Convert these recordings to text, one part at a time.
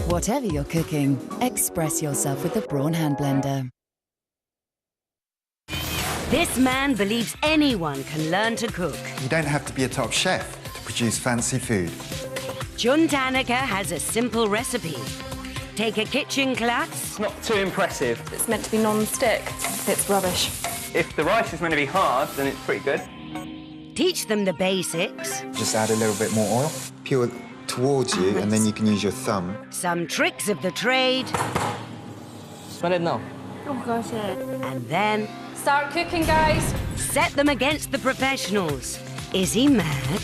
Whatever you're cooking, express yourself with the Brawn hand blender. This man believes anyone can learn to cook. You don't have to be a top chef to produce fancy food. John Tanaka has a simple recipe. Take a kitchen class. Not too impressive. It's meant to be non-stick. It's rubbish. If the rice is meant to be hard, then it's pretty good. Teach them the basics. Just add a little bit more oil, pure towards you, and then you can use your thumb. Some tricks of the trade. Smell it now. Oh, gosh, yeah. And then Start cooking, guys. set them against the professionals. Is he mad?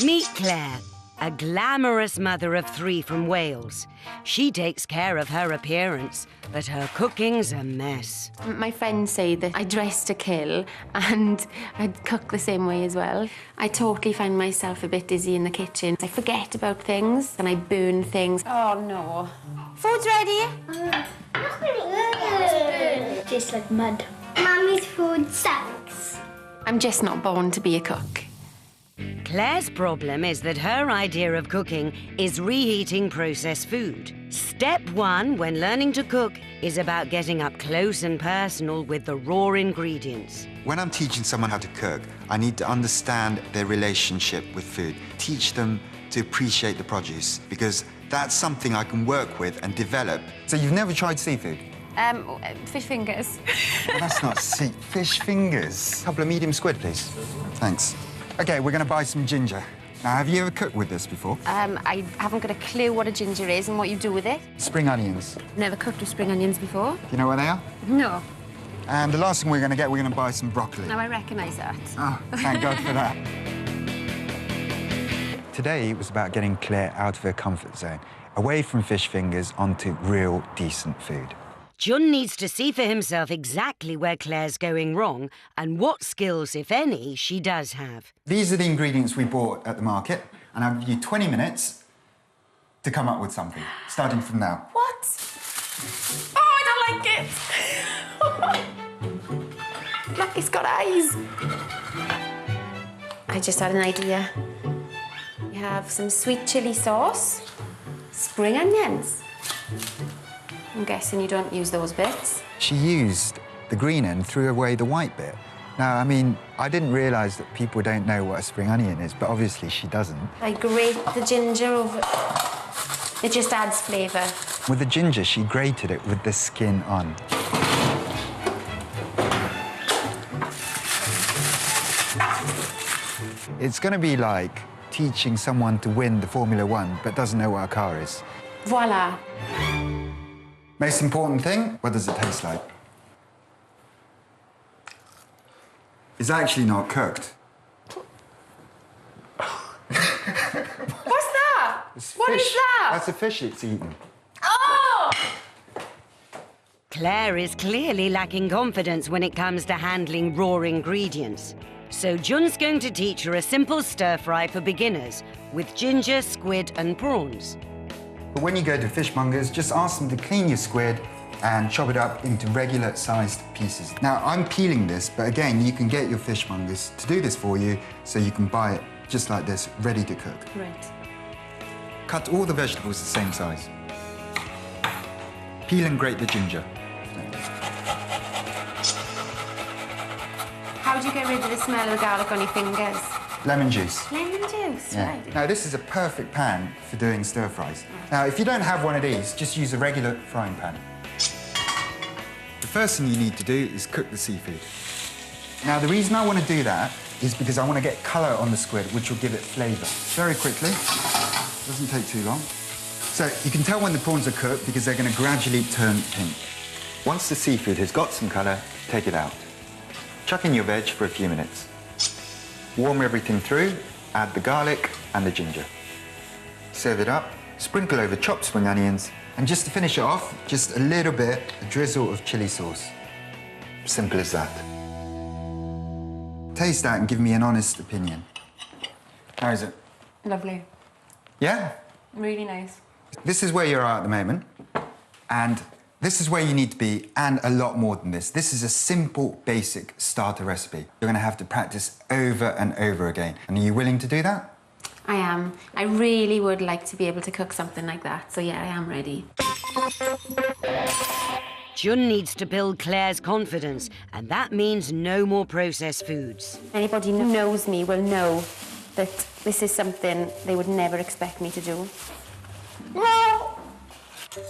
Meet Claire, a glamorous mother of 3 from Wales. She takes care of her appearance, but her cooking's a mess. My friends say that I dress to kill and I cook the same way as well. I totally find myself a bit dizzy in the kitchen. I forget about things and I burn things. Oh, no. Food's ready. Tastes like mud. Mummy's food sucks. I'm just not born to be a cook. Claire's problem is that her idea of cooking is reheating processed food. Step 1 when learning to cook is about getting up close and personal with the raw ingredients. When I'm teaching someone how to cook, I need to understand their relationship with food. Teach them to appreciate the produce, because that's something I can work with and develop. So you've never tried seafood? Fish fingers. Well, that's not fish fingers. A couple of medium squid, please. Thanks. OK, we're going to buy some ginger. Now, have you ever cooked with this before? I haven't got a clue what a ginger is and what you do with it. Spring onions. Never cooked with spring onions before. Do you know where they are? No. And the last thing we're going to buy some broccoli. Now I recognise that. Oh, thank God for that. Today it was about getting Claire out of her comfort zone, away from fish fingers onto real, decent food. John needs to see for himself exactly where Claire's going wrong and what skills, if any, she does have. These are the ingredients we bought at the market, and I'll give you 20 minutes to come up with something, starting from now. What? Oh, I don't like it. Look, it's got eyes. I just had an idea. You have some sweet chilli sauce, spring onions. I'm guessing you don't use those bits. She used the green end, threw away the white bit. Now, I mean, I didn't realise that people don't know what a spring onion is, but obviously she doesn't. I grate the ginger over. It just adds flavour. With the ginger, she grated it with the skin on. It's going to be like teaching someone to win the Formula 1 but doesn't know what a car is. Voila. Most important thing, what does it taste like? It's actually not cooked. What's that? What is that? That's a fish it's eaten. Oh! Claire is clearly lacking confidence when it comes to handling raw ingredients. So John's going to teach her a simple stir-fry for beginners with ginger, squid and prawns. But when you go to fishmongers, just ask them to clean your squid and chop it up into regular-sized pieces. Now, I'm peeling this, but again, you can get your fishmongers to do this for you, so you can buy it just like this, ready to cook. Right. Cut all the vegetables the same size. Peel and grate the ginger. How do you get rid of the smell of the garlic on your fingers? Lemon juice. Lemon juice, Yeah. right. Now, this is a perfect pan for doing stir-fries. Now, if you don't have one of these, just use a regular frying pan. The first thing you need to do is cook the seafood. Now, the reason I want to do that is because I want to get colour on the squid, which will give it flavour. Very quickly. Doesn't take too long. So you can tell when the prawns are cooked because they're going to gradually turn pink. Once the seafood has got some colour, take it out. Chuck in your veg for a few minutes. Warm everything through, add the garlic and the ginger. Serve it up, sprinkle over chopped spring onions, and just to finish it off, just a little bit, a drizzle of chilli sauce. Simple as that. Taste that and give me an honest opinion. How is it? Lovely. Yeah? Really nice. This is where you're at the moment, and This is where you need to be, and a lot more than this. This is a simple, basic starter recipe. You're going to have to practice over and over again. And are you willing to do that? I am. I really would like to be able to cook something like that, so yeah, I am ready. Jun needs to build Claire's confidence, and that means no more processed foods. Anybody who knows me will know that this is something they would never expect me to do. No!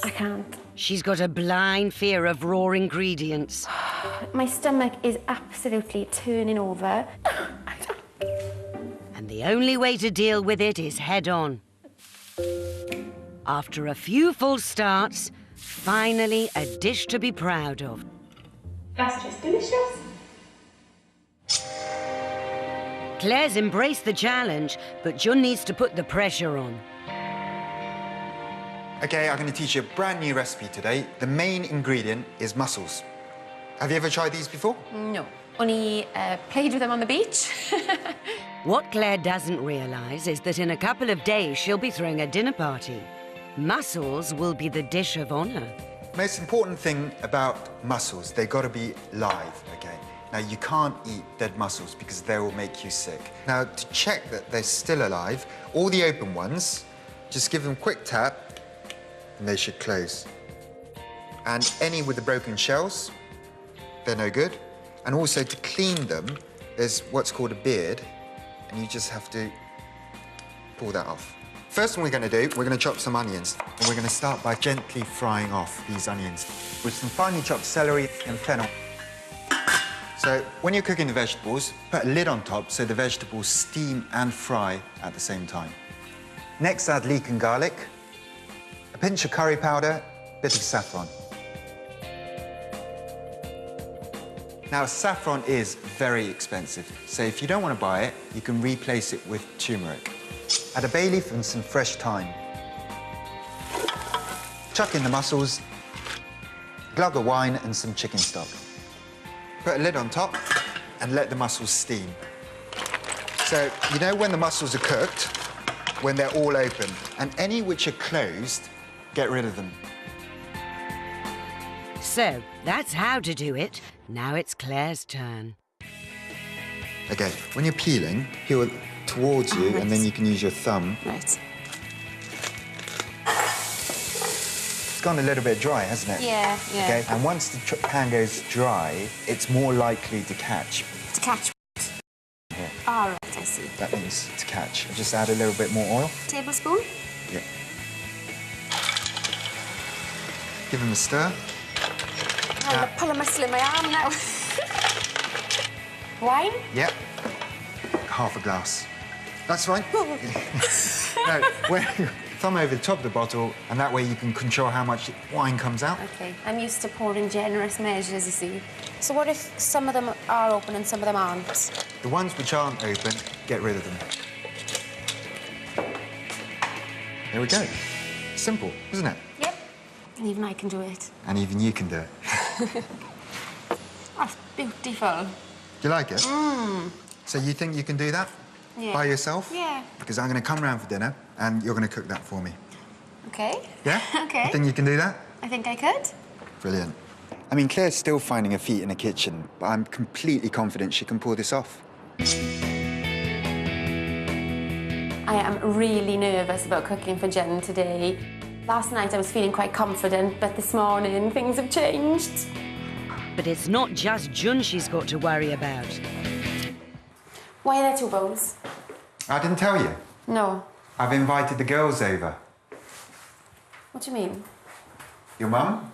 I can't. She's got a blind fear of raw ingredients. My stomach is absolutely turning over. And the only way to deal with it is head on. After a few false starts, finally a dish to be proud of. That's just delicious. Claire's embraced the challenge, but Jun needs to put the pressure on. Okay, I'm going to teach you a brand new recipe today. The main ingredient is mussels. Have you ever tried these before? No. Only played with them on the beach. What Claire doesn't realise is that in a couple of days she'll be throwing a dinner party. Mussels will be the dish of honour. Most important thing about mussels, they've got to be live, okay? Now, you can't eat dead mussels because they will make you sick. Now, to check that they're still alive, all the open ones, just give them a quick tap and they should close. And any with the broken shells, they're no good. And also to clean them, there's what's called a beard, and you just have to pull that off. First thing we're going to do, we're going to chop some onions, and we're going to start by gently frying off these onions with some finely chopped celery and fennel. So when you're cooking the vegetables, put a lid on top so the vegetables steam and fry at the same time. Next, add leek and garlic, a pinch of curry powder, a bit of saffron. Now, saffron is very expensive, so if you don't want to buy it, you can replace it with turmeric. Add a bay leaf and some fresh thyme. Chuck in the mussels, a glug of wine and some chicken stock. Put a lid on top and let the mussels steam. So, you know when the mussels are cooked? When they're all open. And any which are closed, get rid of them. So, that's how to do it. Now it's Claire's turn. Okay, when you're peeling, peel it towards you, and then you can use your thumb. Right. It's gone a little bit dry, hasn't it? Yeah, yeah. Okay, and once the pan goes dry, it's more likely to catch. To catch. Here. All right, I see. That means to catch. Just add a little bit more oil. Tablespoon? Yeah. Give them a stir. I'm pulling my muscle in my arm now. Wine? Yep. Half a glass. That's fine. No, thumb over the top of the bottle, and that way you can control how much wine comes out. Okay, I'm used to pouring generous measures, you see. So what if some of them are open and some of them aren't? The ones which aren't open, get rid of them. There we go. Simple, isn't it? Yep. And even I can do it. And even you can do it. That's beautiful. Do you like it? Mmm. So you think you can do that? Yeah. By yourself? Yeah. Because I'm going to come round for dinner, and you're going to cook that for me. Okay. Yeah? Okay. You think you can do that? I think I could. Brilliant. I mean, Claire's still finding her feet in the kitchen, but I'm completely confident she can pull this off. I am really nervous about cooking for Jen today. Last night I was feeling quite confident, but this morning things have changed. But it's not just Jun she's got to worry about. Why are there two bowls? I didn't tell you. No. I've invited the girls over. What do you mean? Your mum,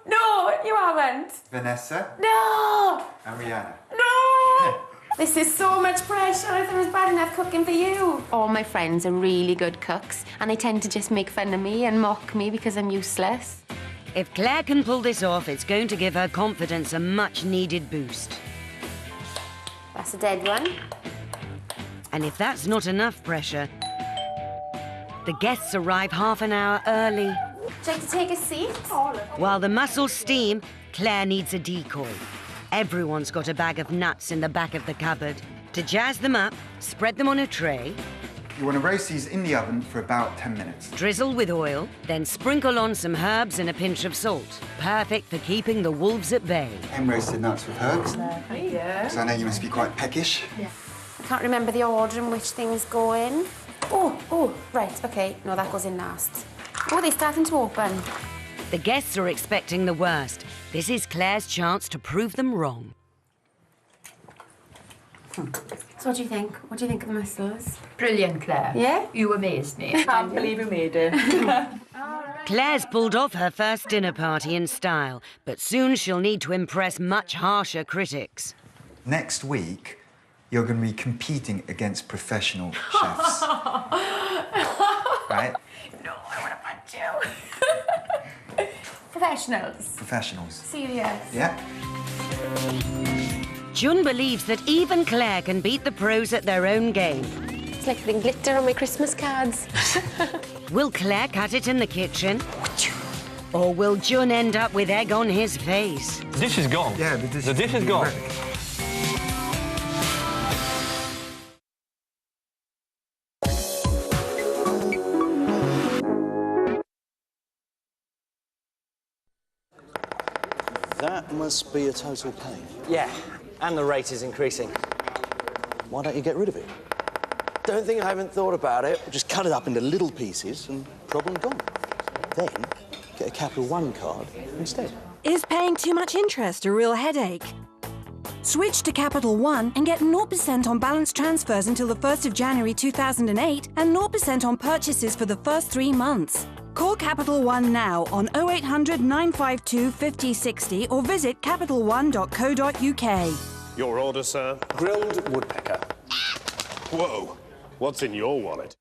No, you haven't. Vanessa, No! and Rihanna. No! This is so much pressure. I thought it was bad enough cooking for you. All my friends are really good cooks, and they tend to just make fun of me and mock me because I'm useless. If Claire can pull this off, it's going to give her confidence a much-needed boost. That's a dead one. And if that's not enough pressure, the guests arrive half an hour early. Would you like to take a seat? While the mussels steam, Claire needs a decoy. Everyone's got a bag of nuts in the back of the cupboard. To jazz them up, spread them on a tray, You want to roast these in the oven for about 10 minutes. Drizzle with oil, then sprinkle on some herbs and a pinch of salt. Perfect for keeping the wolves at bay. Roasted nuts with herbs. Yeah. So I know you must be quite peckish. I can't remember the order in which things go in. Oh, right, OK. No, that goes in last. Oh, they're starting to open. The guests are expecting the worst. This is Claire's chance to prove them wrong. So what do you think? What do you think of the mussels? Brilliant, Claire. Yeah? You amazed me. I can't believe you made it. Claire's pulled off her first dinner party in style, but soon she'll need to impress much harsher critics. Next week, you're going to be competing against professional chefs. Right? No, I want to punch you. Professionals. Professionals. Serious. Yeah? Jun believes that even Claire can beat the pros at their own game. It's like putting glitter on my Christmas cards. Will Claire cut it in the kitchen? Or will Jun end up with egg on his face? The dish is gone. Yeah, the dish is gone. Ready. That must be a total pain. Yeah, and the rate is increasing. Why don't you get rid of it? Don't think I haven't thought about it. Just cut it up into little pieces and problem gone. Then get a Capital One card instead. Is paying too much interest a real headache? Switch to Capital One and get 0% on balance transfers until the 1st of January 2008 and 0% on purchases for the first 3 months. Call Capital One now on 0800 952 5060 or visit capitalone.co.uk. Your order, sir? Grilled woodpecker. Whoa. What's in your wallet?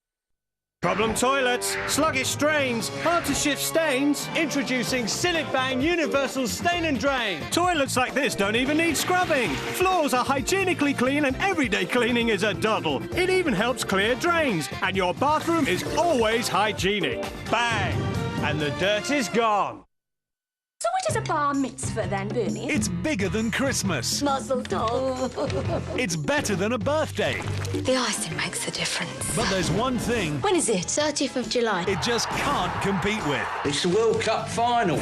Problem toilets, sluggish drains, hard to shift stains. Introducing Sillet Bang Universal Stain and Drain. Toilets like this don't even need scrubbing. Floors are hygienically clean and everyday cleaning is a doddle. It even helps clear drains and your bathroom is always hygienic. Bang! And the dirt is gone. So what is a bar mitzvah then, Bernie? It's bigger than Christmas. Mazel tov. It's better than a birthday. The icing makes a difference. But there's one thing... When is it? 30th of July. It just can't compete with. It's the World Cup final.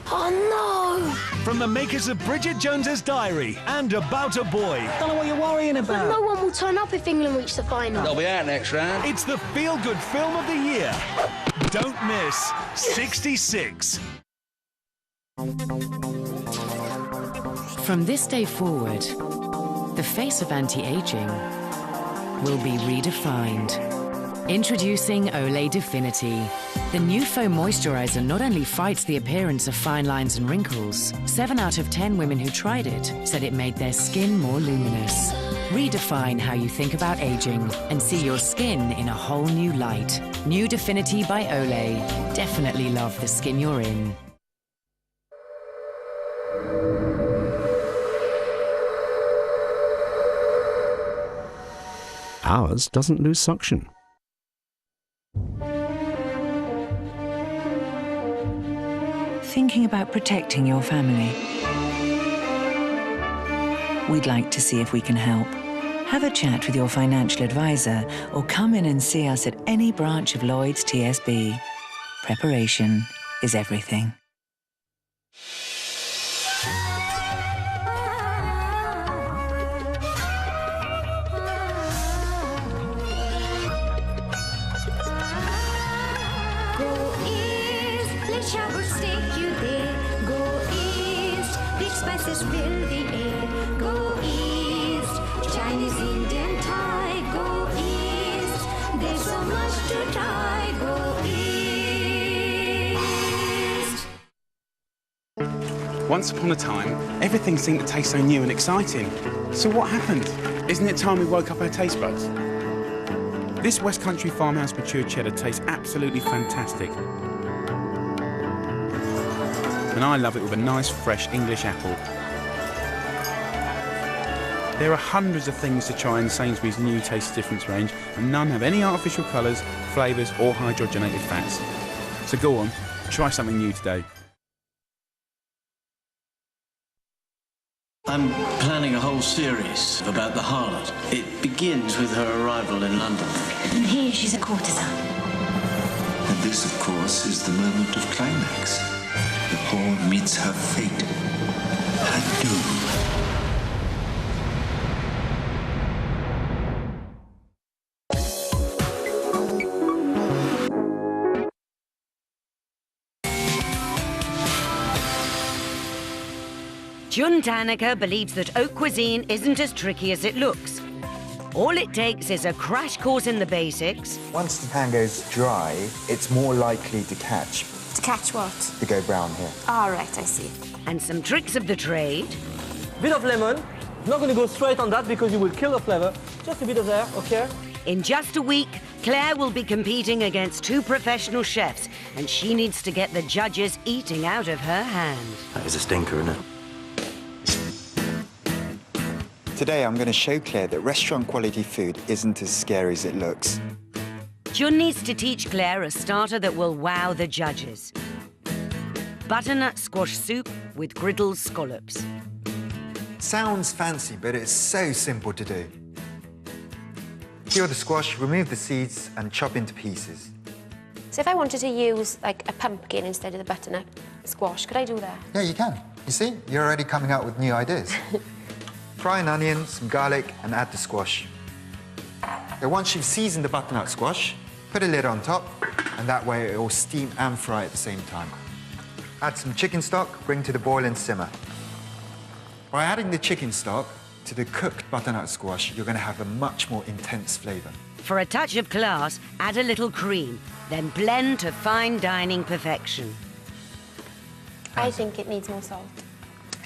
Oh, no! From the makers of Bridget Jones's Diary and About a Boy. Don't know what you're worrying about. But no one will turn up if England reach the final. They'll be out next round. It's the feel-good film of the year. Don't miss 66. From this day forward, the face of anti-aging will be redefined. Introducing Olay Definity. The new foam moisturizer not only fights the appearance of fine lines and wrinkles, 7 out of 10 women who tried it said it made their skin more luminous. Redefine how you think about aging and see your skin in a whole new light. New Definity by Olay. Definitely love the skin you're in. Ours doesn't lose suction. Thinking about protecting your family? We'd like to see if we can help. Have a chat with your financial advisor or come in and see us at any branch of Lloyds TSB. Preparation is everything. Spices fill the air. Go east, Chinese, Indian, Thai. Go east, there's so much to try. Go east. Once upon a time, everything seemed to taste so new and exciting. So what happened? Isn't it time we woke up our taste buds? This West Country farmhouse matured cheddar tastes absolutely fantastic. And I love it with a nice, fresh English apple. There are hundreds of things to try in Sainsbury's new Taste Difference range, and none have any artificial colours, flavours or hydrogenated fats. So go on, try something new today. I'm planning a whole series about the harlot. It begins with her arrival in London. And here she's a courtesan. And this, of course, is the moment of climax. The whore meets her fate, her doom. Jun Tanaka believes that haute cuisine isn't as tricky as it looks. All it takes is a crash course in the basics. Once the pan goes dry, it's more likely to catch. To catch what? To go brown here. All right, I see. And some tricks of the trade. Bit of lemon. I'm not going to go straight on that because you will kill the flavor. Just a bit of there, okay? In just a week, Claire will be competing against 2 professional chefs, and she needs to get the judges eating out of her hand. That is a stinker, isn't it? Today, I'm going to show Claire that restaurant-quality food isn't as scary as it looks. Jun needs to teach Claire a starter that will wow the judges. Butternut squash soup with griddled scallops. Sounds fancy, but it's so simple to do. Peel the squash, remove the seeds, and chop into pieces. So if I wanted to use, like, a pumpkin instead of the butternut squash, could I do that? Yeah, you can. You see, you're already coming up with new ideas. Fry an onion, some garlic, and add the squash. Then once you've seasoned the butternut squash, put a lid on top, and that way it will steam and fry at the same time. Add some chicken stock, bring to the boil and simmer. By adding the chicken stock to the cooked butternut squash, you're going to have a much more intense flavour. For a touch of class, add a little cream, then blend to fine dining perfection. I think it needs more salt.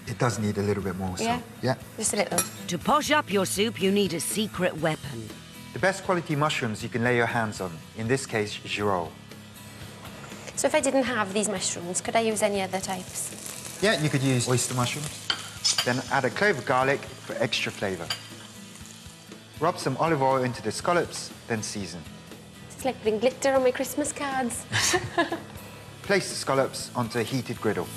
It does need a little bit more salt. Yeah? Just a little. To posh up your soup, you need a secret weapon. The best quality mushrooms you can lay your hands on, in this case, girolles. So if I didn't have these mushrooms, could I use any other types? Yeah, you could use oyster mushrooms. Then add a clove of garlic for extra flavour. Rub some olive oil into the scallops, then season. It's like putting glitter on my Christmas cards. Place the scallops onto a heated griddle.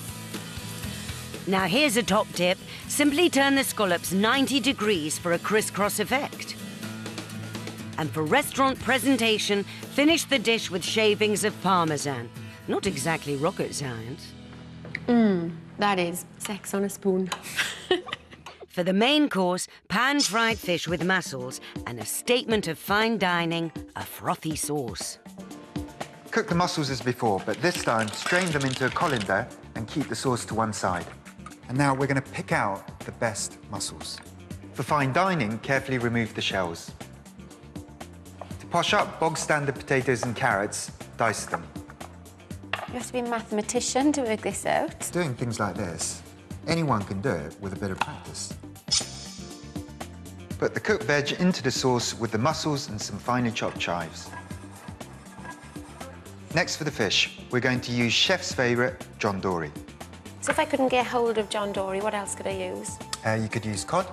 Now here's a top tip. Simply turn the scallops 90 degrees for a crisscross effect. And for restaurant presentation, finish the dish with shavings of parmesan. Not exactly rocket science. That is sex on a spoon. For the main course, pan-fried fish with mussels and a statement of fine dining, a frothy sauce. Cook the mussels as before, but this time strain them into a colander and keep the sauce to one side. And now we're going to pick out the best mussels. For fine dining, carefully remove the shells. To posh up bog standard potatoes and carrots, dice them. You have to be a mathematician to work this out. Doing things like this, anyone can do it with a bit of practice. Put the cooked veg into the sauce with the mussels and some finely chopped chives. Next for the fish, we're going to use chef's favourite, John Dory. So if I couldn't get hold of John Dory, what else could I use? You could use cod,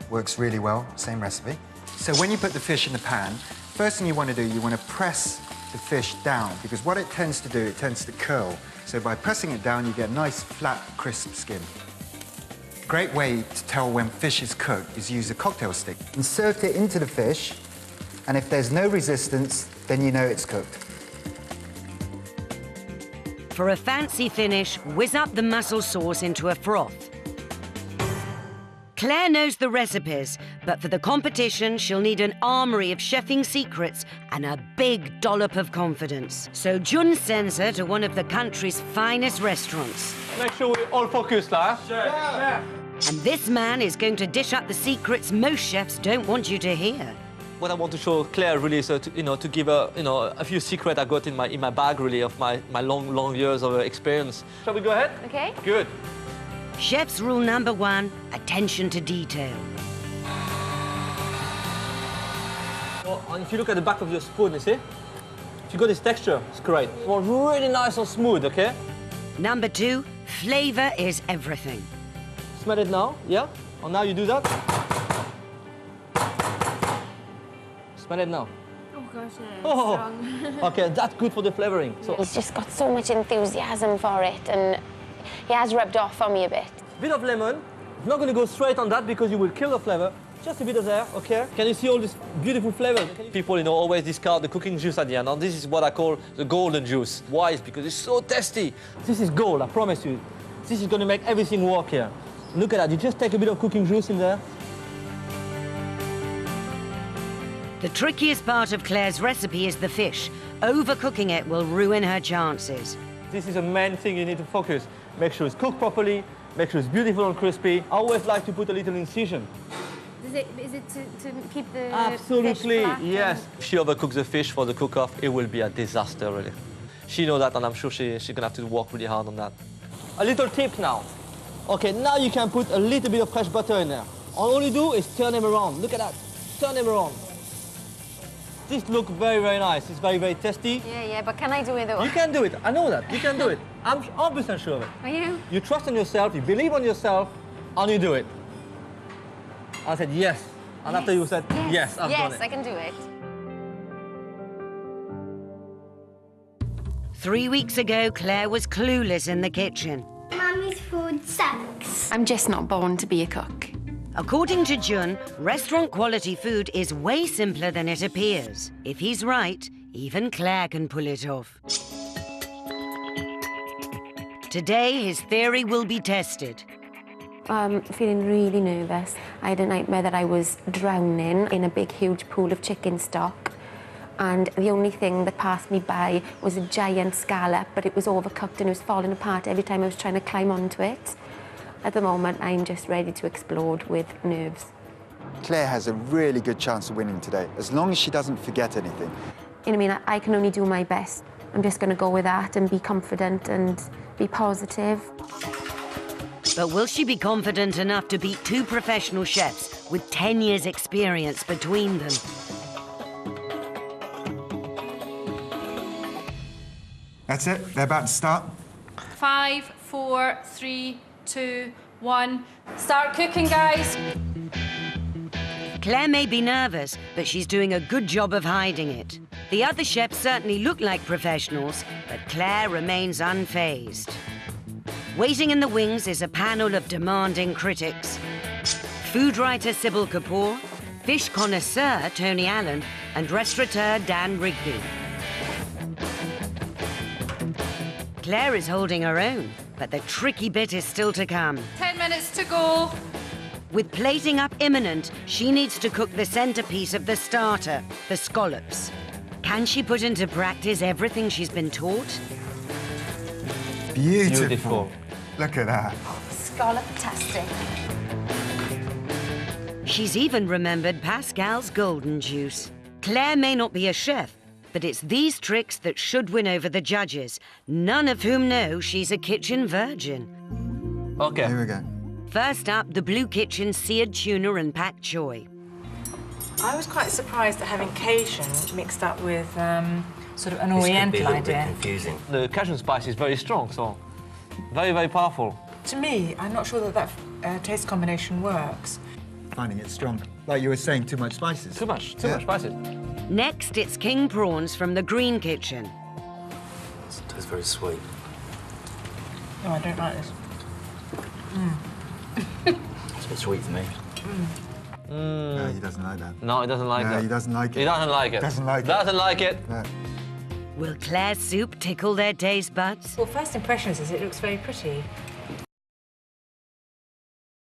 works really well, same recipe. So when you put the fish in the pan, first thing you want to do, you want to press the fish down, because what it tends to do, it tends to curl. So by pressing it down, you get a nice, flat, crisp skin. A great way to tell when fish is cooked is use a cocktail stick. Insert it into the fish, and if there's no resistance, then you know it's cooked. For a fancy finish, whiz up the mussel sauce into a froth. Claire knows the recipes, but for the competition, she'll need an armoury of chefing secrets and a big dollop of confidence. So Jun sends her to one of the country's finest restaurants. Make sure we're all focused, lah. Sure. And this man is going to dish up the secrets most chefs don't want you to hear. What I want to show Claire really is to give her a few secrets I got in my bag really of my long years of experience. Shall we go ahead? Okay. Good. Chef's rule number 1, attention to detail. And if you look at the back of your spoon, you see? If you got this texture, it's great. Well, really nice and smooth, okay? Number 2, flavour is everything. Smell it now, yeah? And now you do that. Smell it now. Oh gosh, Oh, strong. okay, that's good for the flavouring. So He's just got so much enthusiasm for it, and he has rubbed off on me a bit. bit of lemon, It's not going to go straight on that because you will kill the flavor. Just a bit of there, okay? Can you see all this beautiful flavor? People, you know, always discard the cooking juice at the end. Now, this is what I call the golden juice. Why? It's because it's so tasty. This is gold, I promise you. This is going to make everything work here. Look at that. You just take a bit of cooking juice in there. The trickiest part of Claire's recipe is the fish. Overcooking it will ruin her chances. This is the main thing you need to focus. Make sure it's cooked properly, make sure it's beautiful and crispy. I always like to put a little incision. Is it to keep the Absolutely, fish flat? yes. If she overcooks the fish for the cook-off, it will be a disaster, really. She knows that, and I'm sure she's going to have to work really hard on that. A little tip now. Okay, now you can put a little bit of fresh butter in there. All you do is turn them around. Look at that. Turn them around. This looks very, very nice. It's very, very tasty. Yeah, but can I do it though? You can do it. I know that. You can do it. I'm 100% sure of it. Are you? You trust in yourself, you believe in yourself, and you do it. I said yes. And after you said yes, I've done it. Yes, I can do it. 3 weeks ago, Claire was clueless in the kitchen. Mummy's food sucks. I'm just not born to be a cook. According to Jun, restaurant quality food is way simpler than it appears. If he's right, even Claire can pull it off. Today, his theory will be tested. I'm feeling really nervous. I had a nightmare that I was drowning in a big, huge pool of chicken stock. And the only thing that passed me by was a giant scallop, but it was overcooked and it was falling apart every time I was trying to climb onto it. At the moment, I'm just ready to explode with nerves. Claire has a really good chance of winning today, as long as she doesn't forget anything. You know what I mean? I can only do my best. I'm just going to go with that and be confident and be positive. But will she be confident enough to beat two professional chefs with 10 years' experience between them? That's it. They're about to start. 5, 4, 3, 2, 1. Start cooking, guys. Claire may be nervous, but she's doing a good job of hiding it. The other chefs certainly look like professionals, but Claire remains unfazed. Waiting in the wings is a panel of demanding critics. Food writer Sybil Kapoor, fish connoisseur Tony Allen, and restaurateur Dan Rigby. Claire is holding her own, but the tricky bit is still to come. 10 minutes to go. With plating up imminent, she needs to cook the centerpiece of the starter, the scallops. Can she put into practice everything she's been taught? Beautiful. Look at that. Scallop-tastic. She's even remembered Pascal's golden juice. Claire may not be a chef, but it's these tricks that should win over the judges, none of whom know she's a kitchen virgin. Okay. Here we go. First up, the Blue Kitchen seared tuna and pak choy. I was quite surprised at having Cajun mixed up with sort of an Oriental idea. Confusing. The Cajun spice is very strong, so very, very powerful. To me, I'm not sure that taste combination works. Finding it strong. Like you were saying, too much spices. Too much spices. Next, it's king prawns from the Green Kitchen. It tastes very sweet. No, I don't like this. It's a bit sweet for me. No, he doesn't like that. No, he doesn't like No, that. he doesn't like it. He doesn't like it. Doesn't like it. Doesn't like it. No. Will Claire's soup tickle their taste buds? Well, first impressions is it looks very pretty.